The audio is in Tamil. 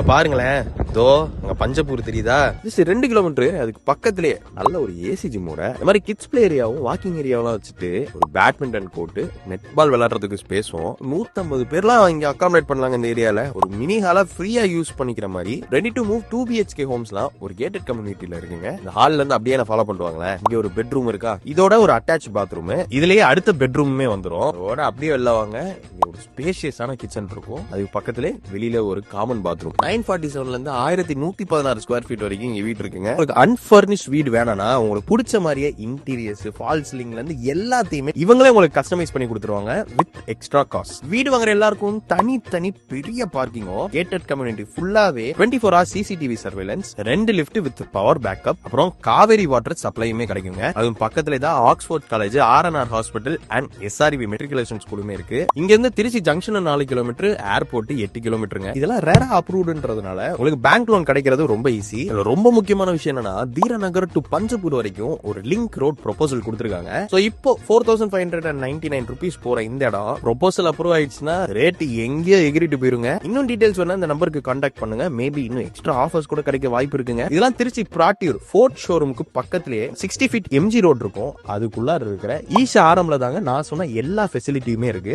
பாருங்களேன், இதோ அங்க பஞ்சப்பூர் தெரியுதா, 2 கிலோமீட்டர் அதுக்கு பக்கத்திலேயே நல்ல ஒரு ஏசி ஜிம்மோட இந்த மாதிரி கிட்ஸ் பிளே ஏரியாவும் வாக்கிங் ஏரியாவெல்லாம் வச்சுட்டு ஒரு பேட்மிண்டன் கோர்ட், நெட் பால் விளையாடுறதுக்கு ஸ்பேஸும் 150 பேர்லாம் இங்க அகாமடேட் பண்ணலாங்க. இந்த ஏரியால ஒரு மினி ஹாலா ஃப்ரீயா யூஸ் பண்ணிக்கிற மாதிரி ரெடி டு மூவ் 2 BHK ஹோம்ஸ்லாம் ஒரு கேட்டட் கம்யூனிட்டில இருக்குங்க. இந்த ஹால்ல இருந்து அப்படியே நான் ஃபாலோ பண்ணுவாங்களேன். இங்க ஒரு பெட்ரூம் இருக்கா, இதோட ஒரு அட்டாச் பாத்ரூம், இதுலயே அடுத்த பெட்ரூமே வந்துரும். அதோட அப்படியே வெளில வாங்க, இங்க ஒரு ஸ்பேஷியஸான கிச்சன் இருக்கும். அதுக்கு பக்கத்திலே வெளியில ஒரு காமன் பாத்ரூம். 947ல இருந்து 1116 ஸ்கொயர் ஃபீட் வரைக்கும் இங்க வீடு இருக்குங்க. உங்களுக்கு அன்ஃபர்னிஷ்ட் வீடு வேணாம்னா உங்களுக்கு பிடிச்ச மாதிரியே இன்டீரியர்ஸ், ஃபால் சீலிங்ல இருந்து எல்லாத்தையுமே இவங்களே உங்களுக்கு கஸ்டமைஸ் பண்ணி கொடுத்துருவாங்க வித் எக்ஸ்ட்ரா காஸ்ட். வீடு வாங்குற எல்லாருக்கும் தனி பெரிய பார்க்கிங்கோ, கேட்டட் கம்யூனிட்டி ஃபுல்லாவே 24 hours CCTV surveillance, 2 lift with power backup, அப்புறம் காவேரி வாட்டர் சப்ளையுமே கிடைக்குங்க. அதுவும் பக்கத்துல தான் Oxford college, RNR hospital and SRV matriculation ஸ்கூலுமே இருக்கு. இங்க இருந்து திருச்சி ஜங்ஷன் 4 கிலோமீட்டர், ஏர்போர்ட் 8 கிலோமீட்டருங்க. இதெல்லாம் ரேரா அப்ரூவ்டுன்றதுனால உங்களுக்கு பேங்க் லோன் கிடைக்கிறது ரொம்ப ஈஸி. ரொம்ப முக்கியமான விஷயம் என்னன்னா, தீரநகர் டு பஞ்சப்பூர் வரைக்கும் ஒரு லிங்க் ரோட் ப்ரொபோசல் கொடுத்திருக்காங்க. சோ இப்போ 4599 rupees போற இந்த இடம் ப்ரொபோசல் அப்ரூவ் ஆயிடுச்சுன்னா ரேட் எங்கேயோ எகிரிட்டு போயிருங்க. இன்னும் டீடைல்ஸ் வேணா இந்த நம்பருக்கு கான்டாக்ட் பண்ணுங்க. மேபி இன்னும் எக்ஸ்ட்ரா ஆஃபர்ஸ் கூட கிடைக்க வாய்ப்பு இருக்குங்க. இதெல்லாம் திருச்சி பிராட்டியூர் ஃபோர்ட் ஷோரூமுக்கு பக்கத்திலேயே 60 feet MG ரோட் இருக்கும். அதுக்குள்ள இருக்கிற ஈஷா ஆரம்ல தாங்க நான் சொன்ன எல்லா ஃபெசிலிட்டியுமே இருக்கு.